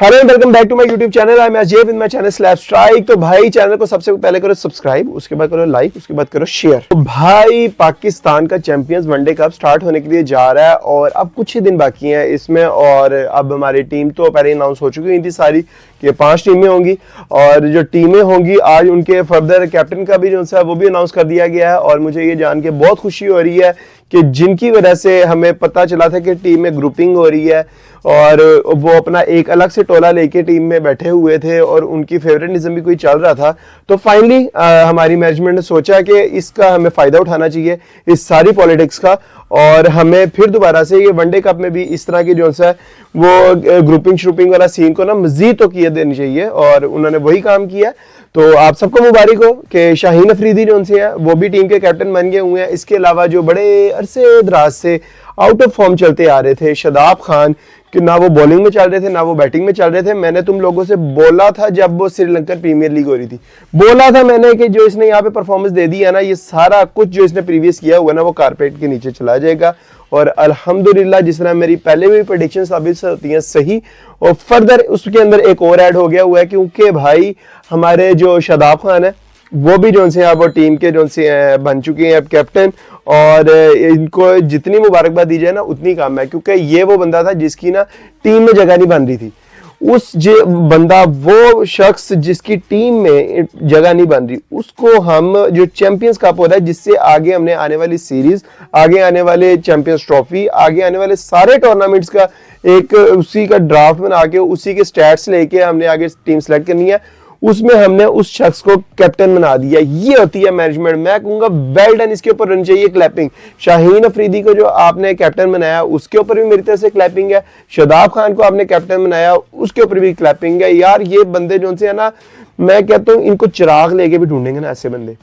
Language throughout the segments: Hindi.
Hello and welcome back to my YouTube channel. I am Ajay with my channel slap strike. तो भाई चैनल को सबसे पहले करो सब्सक्राइब, उसके बाद करो लाइक, उसके बाद करो शेयर। तो भाई पाकिस्तान का चैंपियंस वनडे कप स्टार्ट होने के लिए जा रहा है और अब कुछ ही दिन बाकी हैं इसमें। और अब हमारी टीम तो पहले अनाउंस हो चुकी थी सारी कि 5 टीमें होंगी और जो टीमें होंगी आज उनके फर्दर कैप्टन का भी जो है वो भी अनाउंस कर दिया गया है। और मुझे ये जान के बहुत खुशी हो रही है कि जिनकी वजह से हमें पता चला था कि टीम में ग्रुपिंग हो रही है और वो अपना एक अलग से टोला लेके टीम में बैठे हुए थे और उनकी फेवरेटिज्म भी कोई चल रहा था, तो फाइनली हमारी मैनेजमेंट ने सोचा कि इसका हमें फायदा उठाना चाहिए इस सारी पॉलिटिक्स का और हमें फिर दोबारा से ये वनडे कप में भी इस तरह की जो है वो ग्रुपिंग श्रुपिंग वाला सीन को ना मजीद तो किए देनी चाहिए और उन्होंने वही काम किया। तो आप सबको मुबारक हो कि शाहीन अफरीदी जो उनसे है वो भी टीम के कैप्टन बन गए हुए हैं। इसके अलावा जो बड़े अरसे दराज से आउट ऑफ फॉर्म चलते आ रहे थे शादाब खान, कि ना वो बॉलिंग में चल रहे थे ना वो बैटिंग में चल रहे थे। मैंने तुम लोगों से बोला था जब वो श्रीलंकन प्रीमियर लीग हो रही थी, बोला था मैंने कि जो इसने यहाँ पे परफॉर्मेंस दे दी है ना, ये सारा कुछ जो इसने प्रीवियस किया हुआ ना वो कारपेट के नीचे चला जाएगा। और अल्हम्दुलिल्लाह जिस तरह मेरी पहले भी प्रेडिक्शंस साबित होती हैं सही, और फर्दर उसके अंदर एक और ऐड हो गया हुआ है क्योंकि भाई हमारे जो शादाब खान है वो भी जो से अब टीम के जो से बन चुके हैं अब कैप्टन। और इनको जितनी मुबारकबाद दी जाए ना उतनी कम है क्योंकि ये वो बंदा था जिसकी ना टीम में जगह नहीं बन रही थी। वो शख्स जिसकी टीम में जगह नहीं बन रही उसको हम जो चैंपियंस कप हो रहा है जिससे आगे हमने आने वाली सीरीज, आगे आने वाले चैंपियंस ट्रॉफी, आगे आने वाले सारे टूर्नामेंट्स का एक उसी का ड्राफ्ट बना के उसी के स्टैट्स लेके हमने आगे टीम सेलेक्ट करनी है, उसमें हमने उस शख्स को कैप्टन बना दिया। ये होती है मैनेजमेंट। मैं कहूंगा वेल डन, इसके ऊपर होनी चाहिए क्लैपिंग। शाहीन अफरीदी को जो आपने कैप्टन बनाया उसके ऊपर भी मेरी तरफ से क्लैपिंग है। शादाब खान को आपने कैप्टन बनाया उसके ऊपर भी क्लैपिंग है। यार ये बंदे जो से है ना, मैं कहता हूँ इनको चिराग लेके भी ढूंढेंगे ना, ऐसे बंदे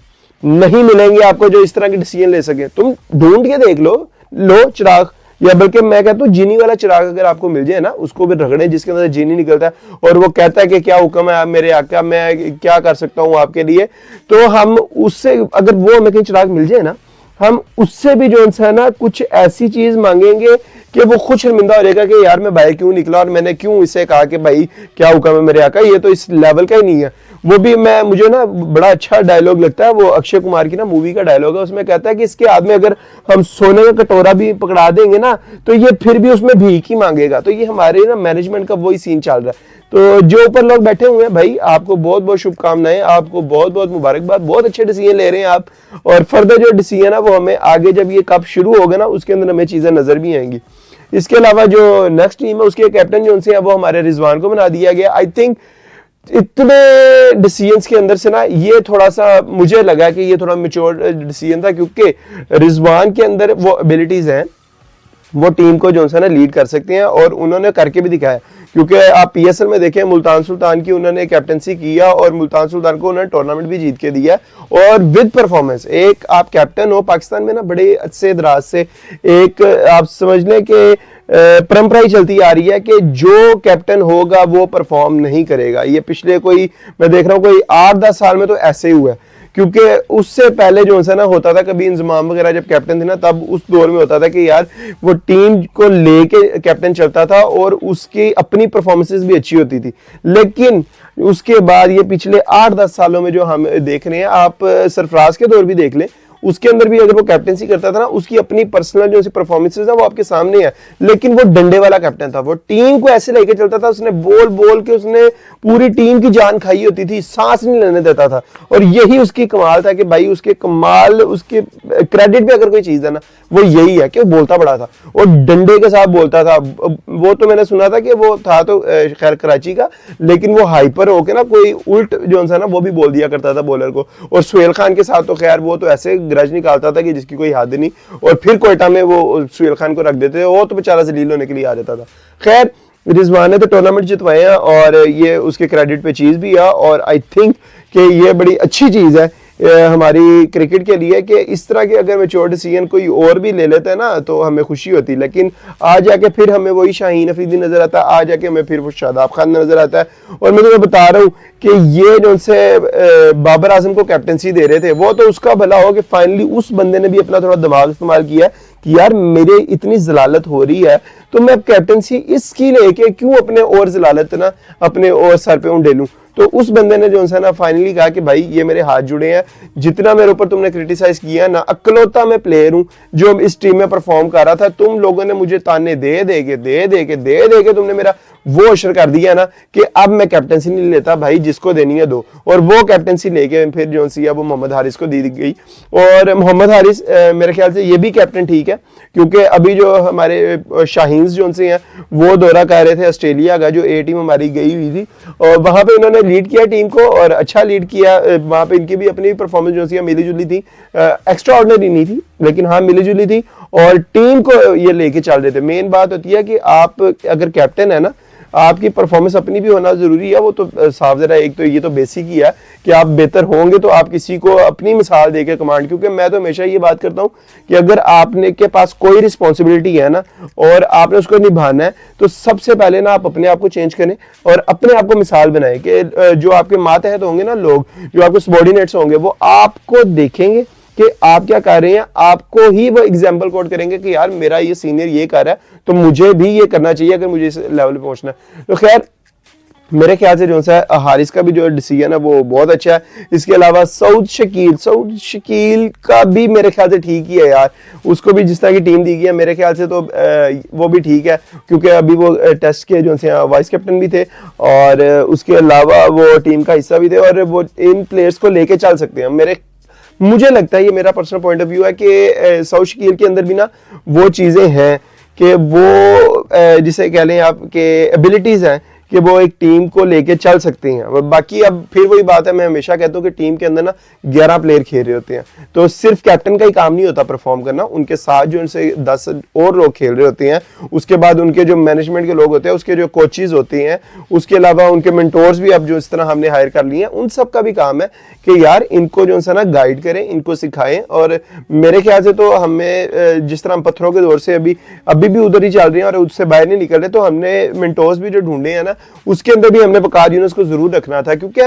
नहीं मिलेंगे आपको जो इस तरह के डिसीजन ले सके। तुम ढूंढ के देख लो चिराग, या बल्कि मैं कहता हूँ जीनी वाला चिराग अगर आपको मिल जाए ना उसको भी रगड़े जिसके अंदर जीनी निकलता है और वो कहता है कि क्या हुक्म है मेरे आका, मैं क्या कर सकता हूँ आपके लिए। तो हम उससे अगर वो हमें कहीं चिराग मिल जाए ना, हम उससे भी जो है ना कुछ ऐसी चीज मांगेंगे कि वो खुद शर्मिंदा हो जाएगा कि यार मैं भाई क्यों निकला और मैंने क्यों इससे कहा कि भाई क्या हुक्म है मेरे आका। ये तो इस लेवल का ही नहीं है। वो भी मुझे ना बड़ा अच्छा डायलॉग लगता है, वो अक्षय कुमार की ना मूवी का डायलॉग है, उसमें कहता है कि इसके हाथ में अगर हम सोने का कटोरा भी पकड़ा देंगे ना तो ये फिर भी उसमें भीख ही मांगेगा। तो ये हमारे ना मैनेजमेंट का वही सीन चल रहा है। तो जो ऊपर लोग बैठे हुए हैं भाई, आपको बहुत बहुत शुभकामनाएं, आपको बहुत बहुत मुबारकबाद, बहुत अच्छे डिसीजन ले रहे हैं आप। और फर्दर जो डिसीजन है वो हमें आगे जब ये कप शुरू होगा ना उसके अंदर हमें चीजें नजर भी आएंगी। इसके अलावा जो नेक्स्ट टीम है उसके कैप्टन जो उनसे है वो हमारे रिजवान को बना दिया गया। आई थिंक इतने डिसीजंस के अंदर से ना ये थोड़ा सा मुझे लगा कि ये थोड़ा मेच्योर डिसीजन था क्योंकि रिजवान के अंदर वो एबिलिटीज हैं, वो टीम को जो है ना लीड कर सकते हैं और उन्होंने करके भी दिखाया। क्योंकि आप पीएसएल में देखें मुल्तान सुल्तान की उन्होंने कैप्टनसी किया और मुल्तान सुल्तान को उन्होंने टूर्नामेंट भी जीत के दिया और विद परफॉर्मेंस। एक आप कैप्टन हो पाकिस्तान में ना बड़े अच्छे दराज से एक आप समझ लें कि परंपरा ही चलती आ रही है कि जो कैप्टन होगा वो परफॉर्म नहीं करेगा। ये पिछले कोई मैं देख रहा हूँ कोई 8-10 साल में तो ऐसे ही हुआ है क्योंकि उससे पहले जो है ना होता था कभी इंजमाम वगैरह जब कैप्टन थे ना तब उस दौर में होता था कि यार वो टीम को लेके कैप्टन चलता था और उसकी अपनी परफॉर्मेंसेस भी अच्छी होती थी। लेकिन उसके बाद ये पिछले 8-10 सालों में जो हम देख रहे हैं, आप सरफराज के दौर भी देख लें, उसके अंदर भी अगर वो कैप्टनसी करता था ना उसकी अपनी पर्सनल जो परफॉर्मेंसेस है वो आपके सामने है, लेकिन वो डंडे वाला कैप्टन था। वो टीम को ऐसे लेके चलता था, उसने बोल बोल के उसने पूरी टीम की जान खाई होती थी, सांस नहीं लेने देता था। और यही उसकी कमाल था कि भाई उसके कमाल, उसके क्रेडिट पे अगर कोई चीज है ना वो यही है कि वो बोलता बड़ा था और डंडे के साथ बोलता था। वो तो मैंने सुना था कि वो था तो खैर कराची का, लेकिन वो हाइपर होके ना कोई उल्ट जो है ना वो भी बोल दिया करता था बॉलर को। और सुहेल खान के साथ तो खैर वो तो ऐसे ग्रज निकालता था कि जिसकी कोई हद नहीं, और फिर कोयटा में वो सुहेल खान को रख देते, वो तो बेचारा जलील होने के लिए आ जाता था। खैर रिजवान ने तो टूर्नामेंट जितवाए हैं और ये उसके क्रेडिट पे चीज भी है और आई थिंक कि ये बड़ी अच्छी चीज है हमारी क्रिकेट के लिए कि इस तरह के अगर मैच्योर डिसीजन कोई और भी ले लेता है ना तो हमें खुशी होती है। लेकिन आज जाके फिर हमें वही शाहीन अफरीदी नजर आता है, आज जाके हमें फिर वो शादाब खान नजर आता है। और मैं तुम्हें बता रहा हूँ कि ये जो से बाबर आजम को कैप्टनसी दे रहे थे वो तो उसका भला हो कि फाइनली उस बंदे ने भी अपना थोड़ा दिमाग इस्तेमाल किया कि यार मेरे इतनी जलालत हो रही है तो मैं कैप्टनसी इसकी लेके क्यों अपने और जलालत ना अपने और सर पे उंडेलूं। तो उस बंदे ने जो है ना फाइनली कहा कि भाई ये मेरे हाथ जुड़े हैं, जितना मेरे ऊपर तुमने क्रिटिसाइज किया ना, अकलौता मैं प्लेयर हूं जो इस टीम में परफॉर्म कर रहा था, तुम लोगों ने मुझे ताने दे के तुमने मेरा वो अशर कर दिया ना कि अब मैं कैप्टनसी नहीं लेता, भाई जिसको देनी है दो। और वो कैप्टनसी लेके फिर जो सी है वो मोहम्मद हारिस को दी गई। और मोहम्मद हारिस मेरे ख्याल से ये भी कैप्टन ठीक है, क्योंकि अभी जो हमारे शाहीन्स जो से हैं वो दौरा कर रहे थे ऑस्ट्रेलिया का, जो ए टीम हमारी गई हुई थी, और वहां पे इन्होंने लीड किया टीम को और अच्छा लीड किया। वहां पे इनकी भी अपनी परफॉर्मेंस जो सी मिली जुली थी, एक्स्ट्रा ऑर्डिनरी नहीं थी लेकिन हाँ मिली जुली थी, और टीम को ये लेके चल रहे थे। मेन बात होती है कि आप अगर कैप्टन है ना, आपकी परफॉर्मेंस अपनी भी होना जरूरी है, वो तो साफ जरा एक तो ये तो बेसिक ही है कि आप बेहतर होंगे तो आप किसी को अपनी मिसाल देकर कमांड। क्योंकि मैं तो हमेशा ये बात करता हूं कि अगर आपने के पास कोई रिस्पॉन्सिबिलिटी है ना और आपने उसको निभाना है तो सबसे पहले ना आप अपने आप को चेंज करें और अपने आप को मिसाल बनाएं कि जो आपके मातहत होंगे ना लोग, जो आपके सबॉर्डिनेट्स होंगे, वो आपको देखेंगे कि आप क्या कर रहे हैं, आपको ही वो एग्जाम्पल कोट करेंगे कि यार मेरा ये सीनियर ये कर रहा है तो मुझे भी ये करना चाहिए अगर मुझे इस लेवल पे पहुंचना है। तो खैर मेरे ख्याल से जो सा हारिस का भी जो डिसीजन है वो बहुत अच्छा है। इसके अलावा सऊद शकील का भी मेरे ख्याल से ठीक ही है यार, उसको भी जिस तरह की टीम दी गई है मेरे ख्याल से तो वो भी ठीक है, क्योंकि अभी वो टेस्ट के जो से वाइस कैप्टन भी थे और उसके अलावा वो टीम का हिस्सा भी थे और वो इन प्लेयर्स को लेके चल सकते हैं। मुझे लगता है, ये मेरा पर्सनल पॉइंट ऑफ व्यू है कि सऊद शकील के अंदर भी ना वो चीज़ें हैं कि वो जिसे कह लें आप के एबिलिटीज़ हैं कि वो एक टीम को लेके चल सकते हैं। बाकी अब फिर वही बात है, मैं हमेशा कहता हूँ कि टीम के अंदर ना 11 प्लेयर खेल रहे होते हैं, तो सिर्फ कैप्टन का ही काम नहीं होता परफॉर्म करना, उनके साथ जो उनसे 10 और लोग खेल रहे होते हैं, उसके बाद उनके जो मैनेजमेंट के लोग होते हैं, उसके जो कोचेज होते हैं, उसके अलावा उनके मेंटोर्स भी अब जो इस तरह हमने हायर कर लिए हैं, उन सब का भी काम है कि यार इनको जो है ना गाइड करें, इनको सिखाएं। और मेरे ख्याल से तो हमें जिस तरह हम पत्थरों के दौर से अभी भी उधर ही चल रहे हैं और उससे बाहर नहीं निकल रहे, तो हमने मेंटोर्स भी जो ढूंढे हैं ना उसके अंदर भी हमने वकार यूनुस को जरूर रखना था, क्योंकि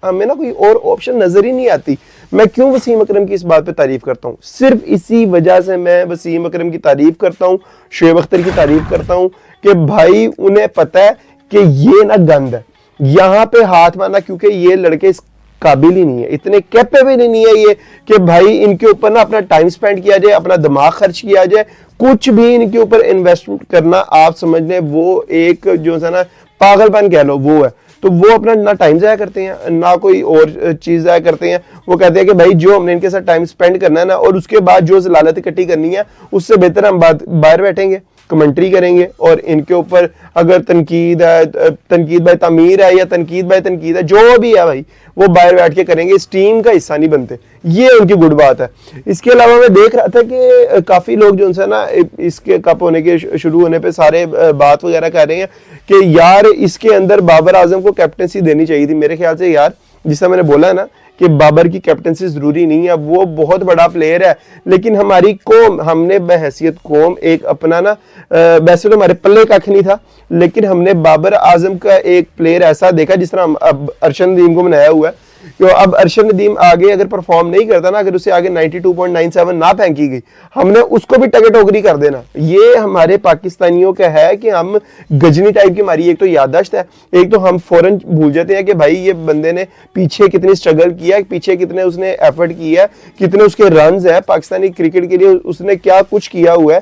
हमें ना कोई और ऑप्शन नजर ही नहीं आती। मैं क्यों वसीम अकरम की इस बात पे तारीफ करता हूं, सिर्फ इसी वजह से मैं वसीम अकरम की तारीफ करता हूं, शोएब अख्तर की तारीफ करता हूं कि भाई उन्हें पता है कि ये ना गंद है, यहां पे हाथ मारना, क्योंकि ये लड़के इस काबिल ही नहीं है, इतने कैपेबल ही नहीं है ये कि भाई इनके ऊपर ना अपना टाइम स्पेंड किया जाए, अपना दिमाग खर्च किया जाए, कुछ भी इनके ऊपर इन्वेस्टमेंट करना आप समझ लें वो एक जो है ना पागलपन कह लो वो है। तो वो अपना ना टाइम जाया करते हैं ना कोई और चीज जाया करते हैं, वो कहते हैं कि भाई जो हमने इनके साथ टाइम स्पेंड करना है ना, और उसके बाद जो जलालत इकट्ठी करनी है उससे बेहतर हम बाहर बैठेंगे, कमेंट्री करेंगे और इनके ऊपर अगर तनकीद है, तनकीद बाय तामीर है या तनकीद बाय तनकीद है, जो भी है भाई वो बाहर बैठ के करेंगे, इस टीम का हिस्सा नहीं बनते, ये उनकी गुड बात है। इसके अलावा मैं देख रहा था कि काफी लोग जो है ना इसके कप होने के शुरू होने पे सारे बात वगैरह कर रहे हैं कि यार इसके अंदर बाबर आजम को कैप्टनसी देनी चाहिए थी। मेरे ख्याल से यार जिससे मैंने बोला है ना कि बाबर की कैप्टनसी जरूरी नहीं है, वो बहुत बड़ा प्लेयर है, लेकिन हमारी कौम, हमने बहैसियत कौम एक अपना ना वैसे तो हमारे पल्ले कख नहीं था, लेकिन हमने बाबर आजम का एक प्लेयर ऐसा देखा जिस तरह अब अरशद नदीम को बनाया हुआ है। तो अब अरशद नदीम आगे अगर परफॉर्म नहीं करता ना, अगर उसे आगे 92.97 ना फेंकी गई, हमने उसको भी टगे टोकरी कर देना। ये हमारे पाकिस्तानियों का है कि हम गजनी टाइप की हमारी एक तो याददाश्त है, एक तो हम फौरन भूल जाते हैं कि भाई ये बंदे ने पीछे कितनी स्ट्रगल किया, पीछे कितने उसने एफर्ट किया, कितने उसके रन्स है, पाकिस्तानी क्रिकेट के लिए उसने क्या कुछ किया हुआ है।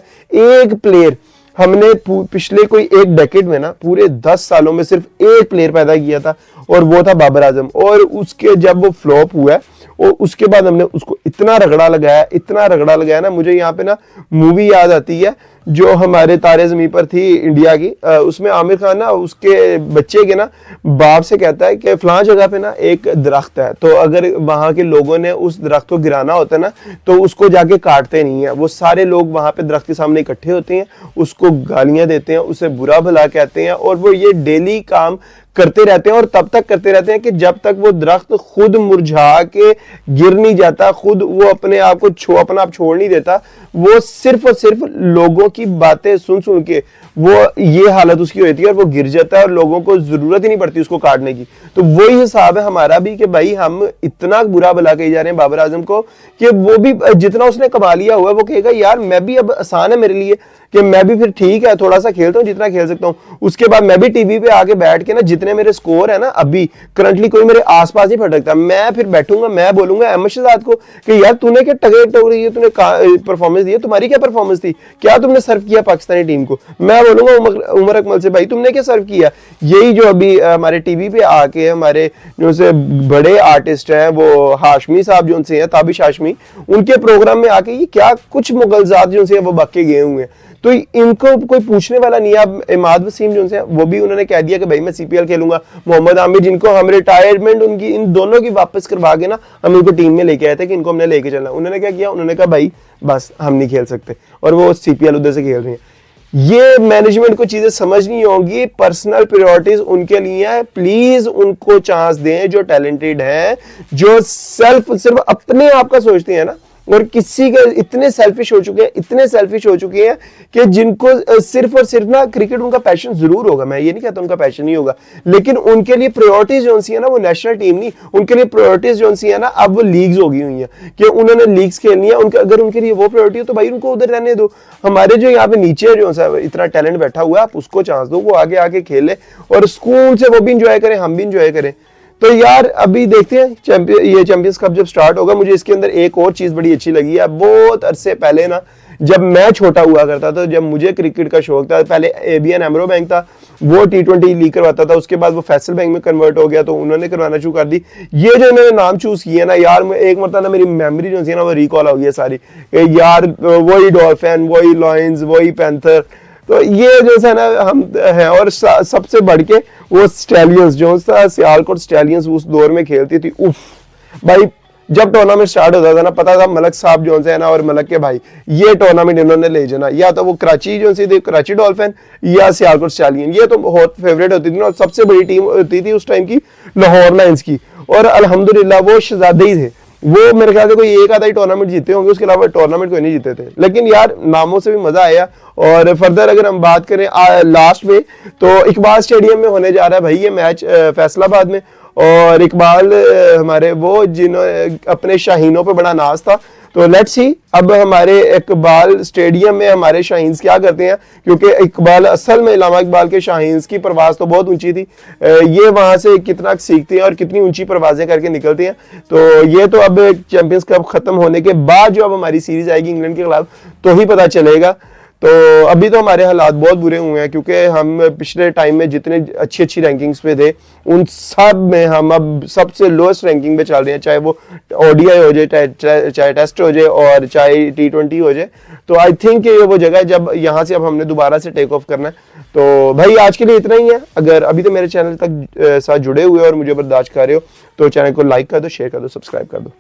एक प्लेयर हमने पिछले कोई एक डेकेड में ना पूरे 10 सालों में सिर्फ एक प्लेयर पैदा किया था और वो था बाबर आजम, और उसके जब वो फ्लॉप हुआ है और उसके बाद हमने उसको इतना रगड़ा लगाया ना, मुझे यहाँ पे ना मूवी याद आती है जो हमारे तारे ज़मीं पर थी इंडिया की, उसमें आमिर खान ना उसके बच्चे के ना बाप से कहता है कि फलां जगह पे ना एक दरख्त है, तो अगर वहां के लोगों ने उस दरख्त को गिराना होता है ना तो उसको जाके काटते नहीं है, वो सारे लोग वहां पे दरख्त के सामने इकट्ठे होते हैं, उसको गालियां देते हैं, उसे बुरा भला कहते हैं, और वो ये डेली काम करते रहते हैं और तब तक करते रहते हैं कि जब तक वो दरख्त खुद मुरझा के गिर नहीं जाता, खुद वो अपने आप को अपना आप छोड़ नहीं देता। वो सिर्फ और सिर्फ लोगों की बातें सुन सुन के वो ये हालत उसकी होती है और वो गिर जाता है और लोगों को जरूरत ही नहीं पड़ती उसको काटने की। तो वही हिसाब है हमारा भी कि भाई हम इतना बुरा भला कही जा रहे हैं बाबर आजम को कि वो भी जितना उसने कमा लिया हुआ है वो कहेगा यार मैं भी, अब आसान है मेरे लिए कि मैं भी फिर ठीक है थोड़ा सा खेलता हूँ जितना खेल सकता हूँ। उसके बाद मैं भी टीवी पे आके बैठ के ना जितने मेरे स्कोर है ना अभी करंटली कोई मेरे आसपास नहीं फटकता, मैं फिर बैठूंगा, मैं बोलूंगा अहमद शहजाद को कि यार तूने क्या टगे टोरी है, तूने परफॉर्मेंस दी है, तुम्हारी क्या परफॉर्मेंस थी, क्या तुमने सर्व किया पाकिस्तानी टीम को। मैं बोलूंगा उमर अकमल से भाई तुमने क्या सर्व किया। यही जो अभी हमारे टीवी पे आके हमारे जो से बड़े आर्टिस्ट हैं वो हाशमी साहब जो उनसे हैं, ताबिश हाशमी, उनके प्रोग्राम में आके ये क्या कुछ मुगलजात जो से वो बक्के गए हुए हैं। तो इनको कोई पूछने वाला नहीं है। अब इमाद वसीम जो है वो भी उन्होंने कह दिया कि भाई मैं सीपीएल खेलूंगा। मोहम्मद आमिर जिनको हम रिटायरमेंट उनकी इन दोनों की वापस करवा के ना हम इनको टीम में लेके आए थे कि इनको हमने लेके चलना, उन्होंने क्या किया, उन्होंने कहा भाई बस हम नहीं खेल सकते और वो सीपीएल उधर से खेल रहे हैं। ये मैनेजमेंट को चीजें समझ नहीं होंगी, पर्सनल प्रायोरिटीज उनके लिए है, प्लीज उनको चांस दें जो टैलेंटेड है, जो सिर्फ अपने आप का सोचते हैं ना, और किसी के इतने सेल्फिश हो चुके हैं, इतने सेल्फिश हो चुके हैं कि जिनको सिर्फ और सिर्फ ना क्रिकेट उनका पैशन जरूर होगा, मैं ये नहीं कहता उनका पैशन नहीं होगा, लेकिन उनके लिए प्रायोरिटीज जो सी है ना वो नेशनल टीम नहीं, उनके लिए प्रायोरिटीज जो सी है ना अब वो लीग्स हो गई हुई है कि उन्होंने लीग्स खेलनी है। उनका अगर उनके लिए वो प्रायोरिटी हो तो भाई उनको उधर रहने दो। हमारे जो यहाँ पे नीचे जो सा इतना टैलेंट बैठा हुआ है आप उसको चांस दो, वो आगे आके खेले और स्कूल से वो भी इंजॉय करें, हम भी इंजॉय करें। तो यार अभी देखते हैं चैंपियंस कप जब स्टार्ट होगा। मुझे इसके अंदर एक और चीज बड़ी अच्छी लगी है, बहुत अरसे पहले ना जब मैं छोटा हुआ करता था, जब मुझे क्रिकेट का शौक था, पहले एबीएन एमरो बैंक था वो टी20 लीग करवाता था, उसके बाद वो फैसल बैंक में कन्वर्ट हो गया तो उन्होंने करवाना शुरू कर दी। ये जो इन्होंने नाम चूज किया ना यार, एक मतलब ना मेरी मेमोरी जो है ना वो रिकॉल हो गई है सारी, यार वही डॉल्फिन, वही लॉयंस, वही पैंथर, तो ये जो है ना हम हैं। और सबसे बढ़ के वो स्टैलियंस जो था, सियालकोट स्टैलियंस उस दौर में खेलती थी। उफ भाई जब टूर्नामेंट स्टार्ट होता था ना पता था मलक साहब जो है ना और मलक के भाई ये टूर्नामेंट इन्होंने ले जाना, या तो वो कराची जो सी थी कराची डॉल्फिन या सियालकोट स्टैलियन, ये तो बहुत फेवरेट होती थी। और सबसे बड़ी टीम होती थी उस टाइम की लाहौर लायंस की, और अल्हम्दुलिल्लाह वो शहजादे ही थे, वो मेरे ख्याल से कोई एक आधा ही टूर्नामेंट जीते होंगे, उसके अलावा टूर्नामेंट कोई नहीं जीते थे। लेकिन यार नामों से भी मजा आया। और फर्दर अगर हम बात करें लास्ट में तो इकबाल स्टेडियम में होने जा रहा है भाई ये मैच फैसलाबाद में, और इकबाल हमारे वो जिन्होंने अपने शाहीनों पे बड़ा नाज था, तो लेट्स सी अब हमारे इकबाल स्टेडियम में हमारे शाहीन्स क्या करते हैं, क्योंकि इकबाल असल में इलामा इकबाल के शाहीन्स की परवाज तो बहुत ऊंची थी, ये वहां से कितना सीखते हैं और कितनी ऊंची परवाजें करके निकलते हैं। तो ये तो अब चैंपियंस कप खत्म होने के बाद जो अब हमारी सीरीज आएगी इंग्लैंड के खिलाफ तो ही पता चलेगा। तो अभी तो हमारे हालात बहुत बुरे हुए हैं क्योंकि हम पिछले टाइम में जितने अच्छी रैंकिंग्स पे थे उन सब में हम अब सबसे लोएस्ट रैंकिंग पे चल रहे हैं, चाहे वो ओडीआई हो जाए, चाहे टेस्ट हो जाए और चाहे टी20 हो जाए। तो आई थिंक ये वो जगह है जब यहाँ से अब हमने दोबारा से टेक ऑफ करना है। तो भाई आज के लिए इतना ही है। अगर अभी तो मेरे चैनल तक साथ जुड़े हुए और मुझे बर्दाश्त कर रहे हो तो चैनल को लाइक कर दो, शेयर कर दो, सब्सक्राइब कर दो।